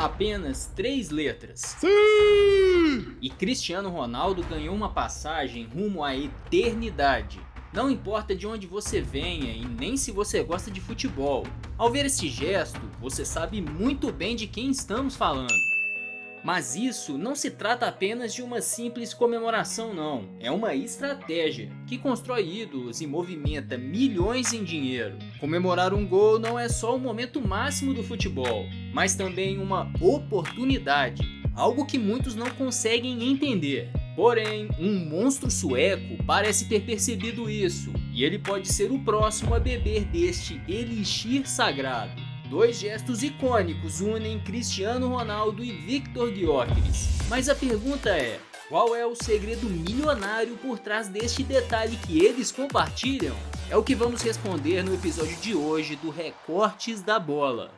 Apenas 3 letras. Sim! E Cristiano Ronaldo ganhou uma passagem rumo à eternidade. Não importa de onde você venha e nem se você gosta de futebol. Ao ver esse gesto, você sabe muito bem de quem estamos falando. Mas isso não se trata apenas de uma simples comemoração não, é uma estratégia que constrói ídolos e movimenta milhões em dinheiro. Comemorar um gol não é só o momento máximo do futebol, mas também uma oportunidade, algo que muitos não conseguem entender. Porém, um monstro sueco parece ter percebido isso, e ele pode ser o próximo a beber deste elixir sagrado. 2 gestos icônicos unem Cristiano Ronaldo e Viktor Gyökeres. Mas a pergunta é, qual é o segredo milionário por trás deste detalhe que eles compartilham? É o que vamos responder no episódio de hoje do Recortes da Bola.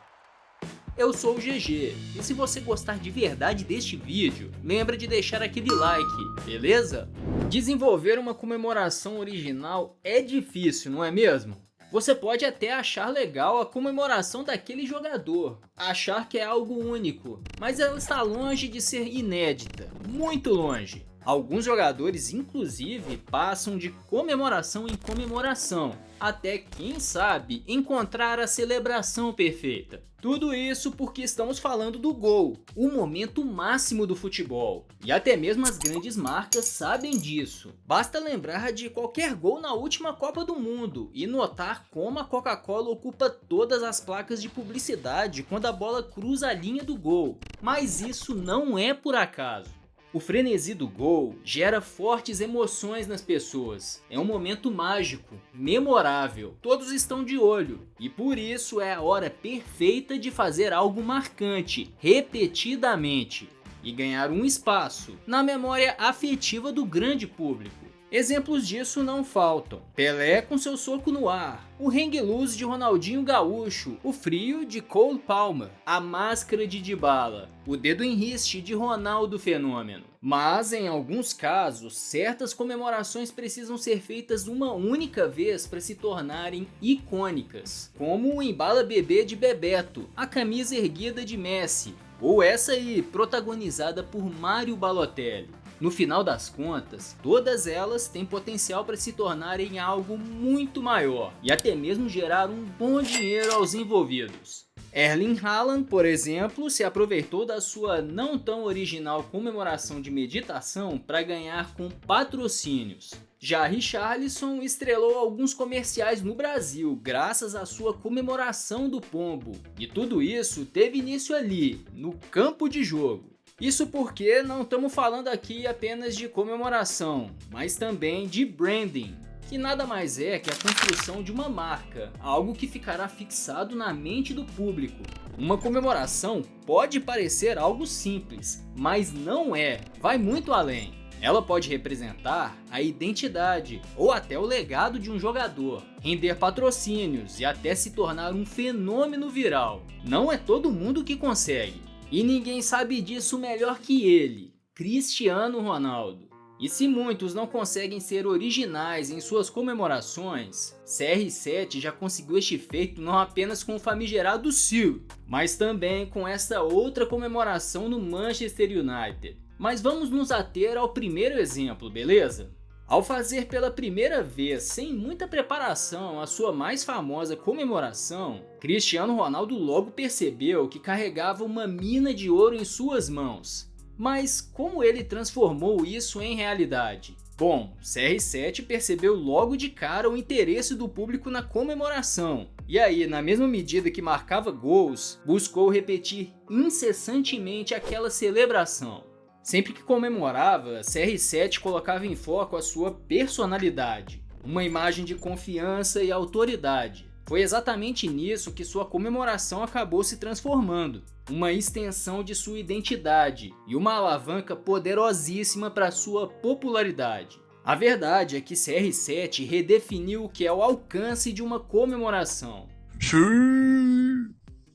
Eu sou o GG, e se você gostar de verdade deste vídeo, lembra de deixar aquele like, beleza? Desenvolver uma comemoração original é difícil, não é mesmo? Você pode até achar legal a comemoração daquele jogador, achar que é algo único, mas ela está longe de ser inédita, muito longe. Alguns jogadores, inclusive, passam de comemoração em comemoração, até, quem sabe, encontrar a celebração perfeita. Tudo isso porque estamos falando do gol, o momento máximo do futebol. E até mesmo as grandes marcas sabem disso. Basta lembrar de qualquer gol na última Copa do Mundo e notar como a Coca-Cola ocupa todas as placas de publicidade quando a bola cruza a linha do gol. Mas isso não é por acaso. O frenesi do gol gera fortes emoções nas pessoas. É um momento mágico, memorável. Todos estão de olho e por isso é a hora perfeita de fazer algo marcante, repetidamente, e ganhar um espaço na memória afetiva do grande público. Exemplos disso não faltam. Pelé com seu soco no ar, o hang loose de Ronaldinho Gaúcho, o frio de Cole Palmer, a máscara de Dybala, o dedo em riste de Ronaldo Fenômeno. Mas em alguns casos, certas comemorações precisam ser feitas uma única vez para se tornarem icônicas, como o Embala Bebê de Bebeto, a camisa erguida de Messi, ou essa aí, protagonizada por Mário Balotelli. No final das contas, todas elas têm potencial para se tornarem algo muito maior e até mesmo gerar um bom dinheiro aos envolvidos. Erling Haaland, por exemplo, se aproveitou da sua não tão original comemoração de meditação para ganhar com patrocínios. Já Richarlison estrelou alguns comerciais no Brasil graças à sua comemoração do pombo. E tudo isso teve início ali, no campo de jogo. Isso porque não estamos falando aqui apenas de comemoração, mas também de branding, que nada mais é que a construção de uma marca, algo que ficará fixado na mente do público. Uma comemoração pode parecer algo simples, mas não é, vai muito além. Ela pode representar a identidade ou até o legado de um jogador, render patrocínios e até se tornar um fenômeno viral. Não é todo mundo que consegue. E ninguém sabe disso melhor que ele, Cristiano Ronaldo. E se muitos não conseguem ser originais em suas comemorações, CR7 já conseguiu este feito não apenas com o famigerado Seal, mas também com essa outra comemoração no Manchester United. Mas vamos nos ater ao primeiro exemplo, beleza? Ao fazer pela primeira vez, sem muita preparação, a sua mais famosa comemoração, Cristiano Ronaldo logo percebeu que carregava uma mina de ouro em suas mãos. Mas como ele transformou isso em realidade? Bom, CR7 percebeu logo de cara o interesse do público na comemoração. E aí, na mesma medida que marcava gols, buscou repetir incessantemente aquela celebração. Sempre que comemorava, CR7 colocava em foco a sua personalidade, uma imagem de confiança e autoridade. Foi exatamente nisso que sua comemoração acabou se transformando, uma extensão de sua identidade e uma alavanca poderosíssima para sua popularidade. A verdade é que CR7 redefiniu o que é o alcance de uma comemoração.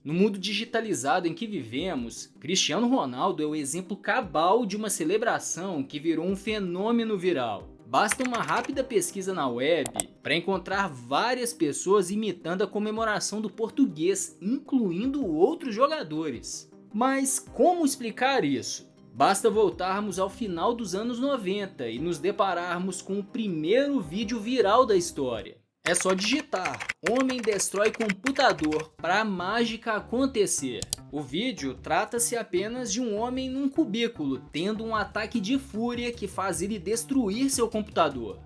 No mundo digitalizado em que vivemos, Cristiano Ronaldo é o exemplo cabal de uma celebração que virou um fenômeno viral. Basta uma rápida pesquisa na web para encontrar várias pessoas imitando a comemoração do português, incluindo outros jogadores. Mas como explicar isso? Basta voltarmos ao final dos anos 90 e nos depararmos com o primeiro vídeo viral da história. É só digitar: homem destrói computador para a mágica acontecer. O vídeo trata-se apenas de um homem num cubículo tendo um ataque de fúria que faz ele destruir seu computador.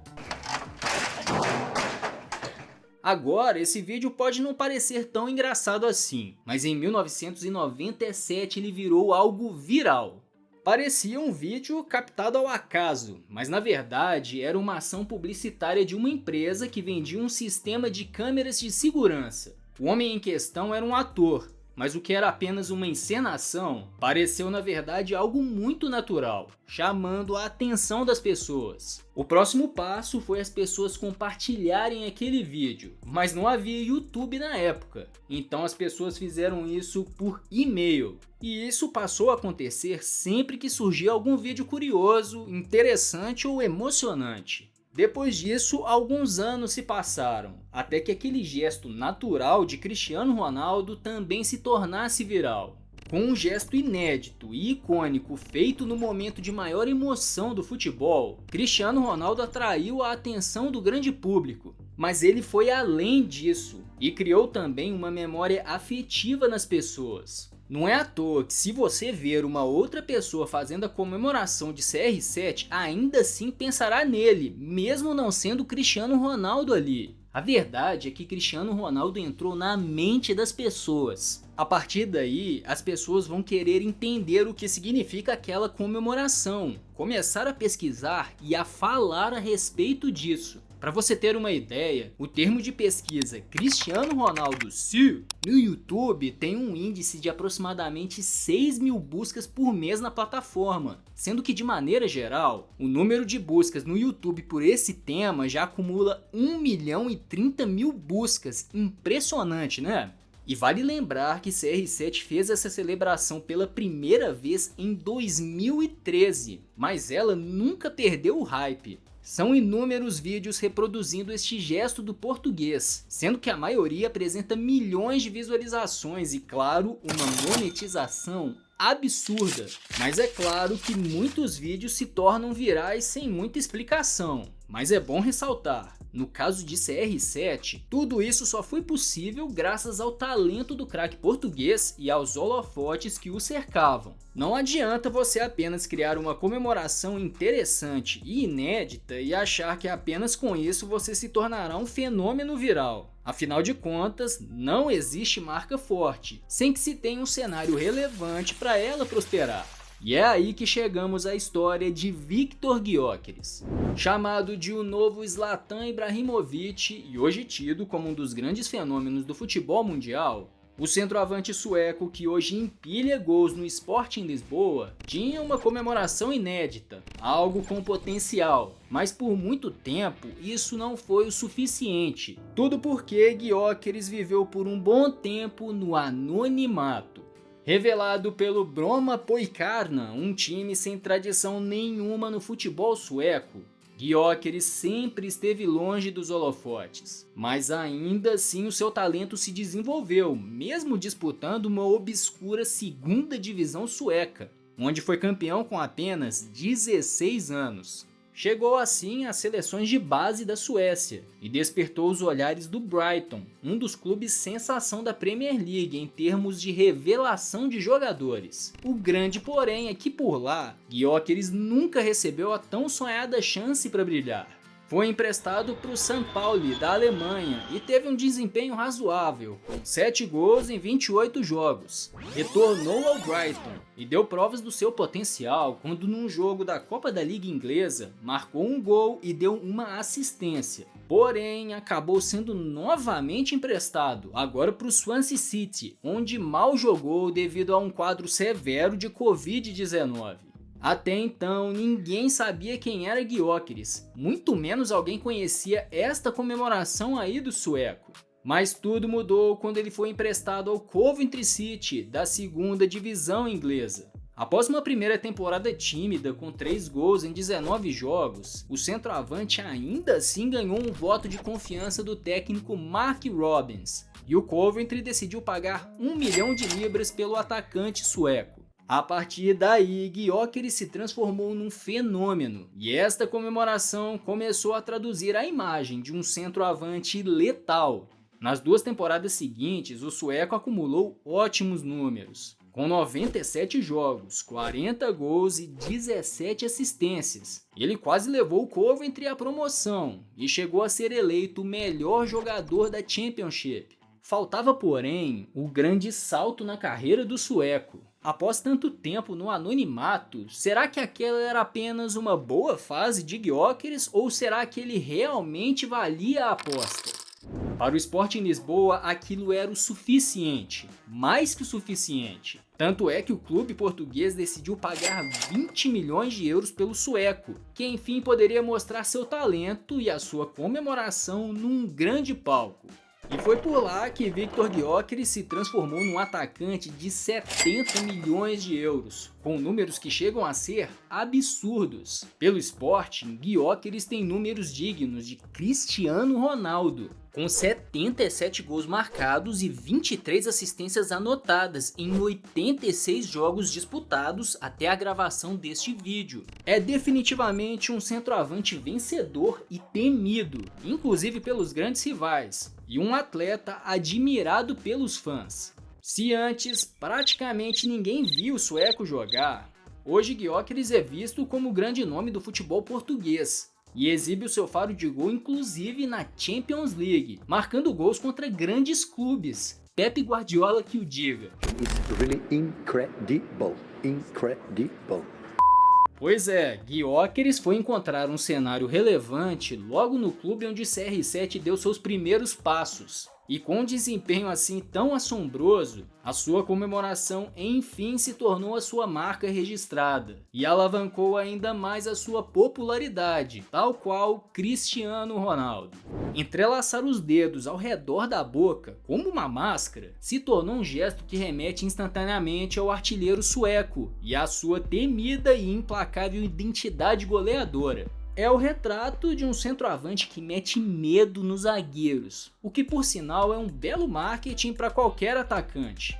Agora, esse vídeo pode não parecer tão engraçado assim, mas em 1997 ele virou algo viral. Parecia um vídeo captado ao acaso, mas na verdade era uma ação publicitária de uma empresa que vendia um sistema de câmeras de segurança. O homem em questão era um ator, mas o que era apenas uma encenação pareceu na verdade algo muito natural, chamando a atenção das pessoas. O próximo passo foi as pessoas compartilharem aquele vídeo, mas não havia YouTube na época, então as pessoas fizeram isso por e-mail. E isso passou a acontecer sempre que surgia algum vídeo curioso, interessante ou emocionante. Depois disso, alguns anos se passaram, até que aquele gesto natural de Cristiano Ronaldo também se tornasse viral. Com um gesto inédito e icônico feito no momento de maior emoção do futebol, Cristiano Ronaldo atraiu a atenção do grande público. Mas ele foi além disso e criou também uma memória afetiva nas pessoas. Não é à toa que, se você ver uma outra pessoa fazendo a comemoração de CR7, ainda assim pensará nele, mesmo não sendo Cristiano Ronaldo ali. A verdade é que Cristiano Ronaldo entrou na mente das pessoas. A partir daí, as pessoas vão querer entender o que significa aquela comemoração, começar a pesquisar e a falar a respeito disso. Para você ter uma ideia, o termo de pesquisa Cristiano Ronaldo SU no YouTube tem um índice de aproximadamente 6.000 buscas por mês na plataforma, sendo que de maneira geral, o número de buscas no YouTube por esse tema já acumula 1.030.000 buscas, impressionante, né? E vale lembrar que CR7 fez essa celebração pela primeira vez em 2013, mas ela nunca perdeu o hype. São inúmeros vídeos reproduzindo este gesto do português, sendo que a maioria apresenta milhões de visualizações e, claro, uma monetização absurda. Mas é claro que muitos vídeos se tornam virais sem muita explicação. Mas é bom ressaltar, no caso de CR7, tudo isso só foi possível graças ao talento do craque português e aos holofotes que o cercavam. Não adianta você apenas criar uma comemoração interessante e inédita e achar que apenas com isso você se tornará um fenômeno viral. Afinal de contas, não existe marca forte, sem que se tenha um cenário relevante para ela prosperar. E é aí que chegamos à história de Viktor Gyökeres. Chamado de o novo Zlatan Ibrahimovic e hoje tido como um dos grandes fenômenos do futebol mundial, o centroavante sueco que hoje empilha gols no Sporting Lisboa tinha uma comemoração inédita, algo com potencial, mas por muito tempo isso não foi o suficiente. Tudo porque Gyökeres viveu por um bom tempo no anonimato. Revelado pelo Broma Poikarna, um time sem tradição nenhuma no futebol sueco, Gyökeres sempre esteve longe dos holofotes, mas ainda assim o seu talento se desenvolveu, mesmo disputando uma obscura segunda divisão sueca, onde foi campeão com apenas 16 anos. Chegou assim às seleções de base da Suécia e despertou os olhares do Brighton, um dos clubes sensação da Premier League em termos de revelação de jogadores. O grande porém é que por lá, Gyökeres nunca recebeu a tão sonhada chance para brilhar. Foi emprestado para o São Paulo da Alemanha e teve um desempenho razoável, com 7 gols em 28 jogos. Retornou ao Brighton e deu provas do seu potencial quando num jogo da Copa da Liga Inglesa marcou um gol e deu uma assistência. Porém, acabou sendo novamente emprestado, agora para o Swansea City, onde mal jogou devido a um quadro severo de Covid-19. Até então, ninguém sabia quem era Gyökeres, muito menos alguém conhecia esta comemoração aí do sueco. Mas tudo mudou quando ele foi emprestado ao Coventry City, da segunda divisão inglesa. Após uma primeira temporada tímida com 3 gols em 19 jogos, o centroavante ainda assim ganhou um voto de confiança do técnico Mark Robins. e o Coventry decidiu pagar 1 milhão de libras pelo atacante sueco. A partir daí, Gyökeres se transformou num fenômeno, e esta comemoração começou a traduzir a imagem de um centroavante letal. Nas 2 temporadas seguintes, o sueco acumulou ótimos números, com 97 jogos, 40 gols e 17 assistências. Ele quase levou o Coventry à promoção e chegou a ser eleito o melhor jogador da Championship. Faltava, porém, o grande salto na carreira do sueco. Após tanto tempo no anonimato, será que aquela era apenas uma boa fase de Gyökeres ou será que ele realmente valia a aposta? Para o Sporting Lisboa, aquilo era o suficiente, mais que o suficiente. Tanto é que o clube português decidiu pagar 20 milhões de euros pelo sueco, que enfim poderia mostrar seu talento e a sua comemoração num grande palco. E foi por lá que Viktor Gyökeres se transformou num atacante de 70 milhões de euros, com números que chegam a ser absurdos. Pelo Sporting, Gyökeres tem números dignos de Cristiano Ronaldo, com 77 gols marcados e 23 assistências anotadas em 86 jogos disputados até a gravação deste vídeo. É definitivamente um centroavante vencedor e temido, inclusive pelos grandes rivais, e um atleta admirado pelos fãs. Se antes praticamente ninguém viu o sueco jogar, hoje Gyökeres é visto como o grande nome do futebol português e exibe o seu faro de gol inclusive na Champions League, marcando gols contra grandes clubes. Pep Guardiola que o diga. It's really incredible. Pois é, Gyökeres foi encontrar um cenário relevante logo no clube onde CR7 deu seus primeiros passos. E com um desempenho assim tão assombroso, a sua comemoração enfim se tornou a sua marca registrada e alavancou ainda mais a sua popularidade, tal qual Cristiano Ronaldo. Entrelaçar os dedos ao redor da boca, como uma máscara, se tornou um gesto que remete instantaneamente ao artilheiro sueco e à sua temida e implacável identidade goleadora. É o retrato de um centroavante que mete medo nos zagueiros, o que por sinal é um belo marketing para qualquer atacante.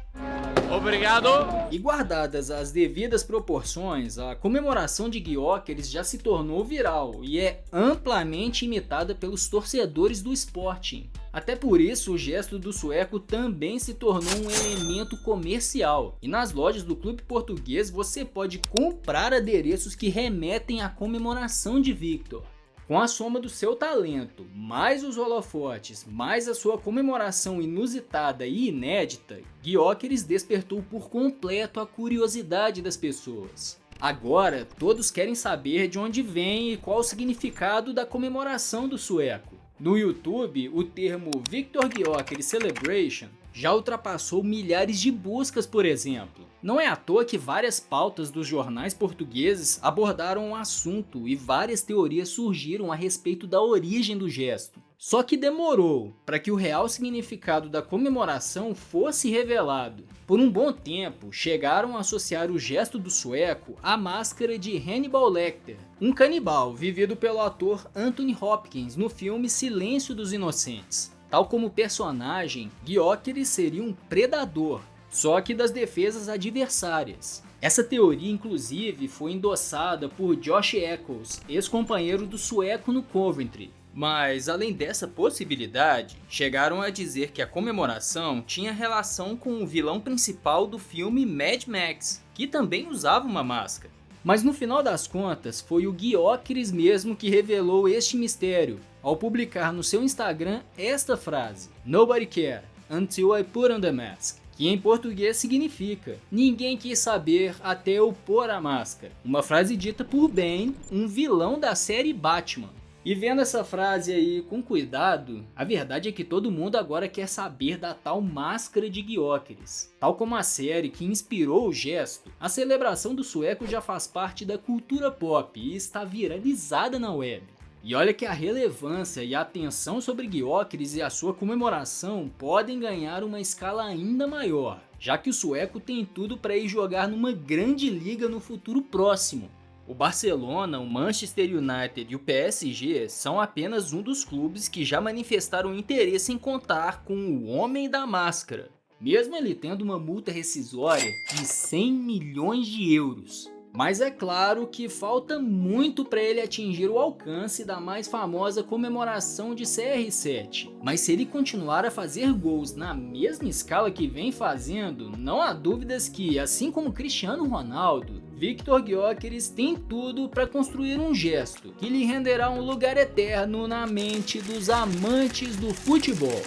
Obrigado! E guardadas as devidas proporções, a comemoração de Gyökeres já se tornou viral e é amplamente imitada pelos torcedores do Sporting. Até por isso, o gesto do sueco também se tornou um elemento comercial. E nas lojas do clube português você pode comprar adereços que remetem à comemoração de Viktor. Com a soma do seu talento, mais os holofotes, mais a sua comemoração inusitada e inédita, Gyökeres despertou por completo a curiosidade das pessoas. Agora, todos querem saber de onde vem e qual o significado da comemoração do sueco. No YouTube, o termo Viktor Gyökeres Celebration já ultrapassou milhares de buscas, por exemplo. Não é à toa que várias pautas dos jornais portugueses abordaram o assunto e várias teorias surgiram a respeito da origem do gesto. Só que demorou para que o real significado da comemoração fosse revelado. Por um bom tempo, chegaram a associar o gesto do sueco à máscara de Hannibal Lecter, um canibal vivido pelo ator Anthony Hopkins no filme Silêncio dos Inocentes. Tal como personagem, Gyökeres seria um predador, só que das defesas adversárias. Essa teoria, inclusive, foi endossada por Josh Eccles, ex-companheiro do sueco no Coventry. Mas, além dessa possibilidade, chegaram a dizer que a comemoração tinha relação com o vilão principal do filme Mad Max, que também usava uma máscara. Mas no final das contas, foi o Gyökeres mesmo que revelou este mistério, ao publicar no seu Instagram esta frase: "Nobody cared until I put on the mask", que em português significa "ninguém quis saber até eu pôr a máscara", uma frase dita por Bane, um vilão da série Batman. E vendo essa frase aí com cuidado, a verdade é que todo mundo agora quer saber da tal máscara de Gyökeres. Tal como a série que inspirou o gesto, a celebração do sueco já faz parte da cultura pop e está viralizada na web. E olha que a relevância e a atenção sobre Gyökeres e a sua comemoração podem ganhar uma escala ainda maior, já que o sueco tem tudo para ir jogar numa grande liga no futuro próximo. O Barcelona, o Manchester United e o PSG são apenas um dos clubes que já manifestaram interesse em contar com o Homem da Máscara, mesmo ele tendo uma multa rescisória de 100 milhões de euros. Mas é claro que falta muito para ele atingir o alcance da mais famosa comemoração de CR7. Mas se ele continuar a fazer gols na mesma escala que vem fazendo, não há dúvidas que, assim como Cristiano Ronaldo, Viktor Gyökeres tem tudo para construir um gesto que lhe renderá um lugar eterno na mente dos amantes do futebol.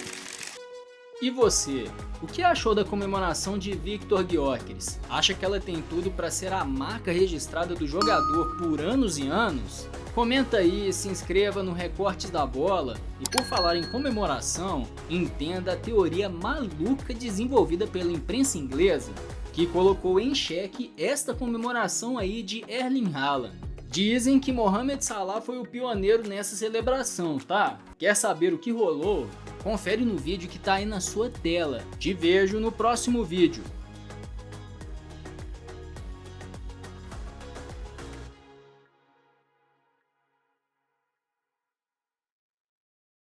E você, o que achou da comemoração de Viktor Gyökeres? Acha que ela tem tudo para ser a marca registrada do jogador por anos e anos? Comenta aí, se inscreva no Recortes da Bola e, por falar em comemoração, entenda a teoria maluca desenvolvida pela imprensa inglesa que colocou em xeque esta comemoração aí de Erling Haaland. Dizem que Mohamed Salah foi o pioneiro nessa celebração, tá? Quer saber o que rolou? Confere no vídeo que tá aí na sua tela. Te vejo no próximo vídeo.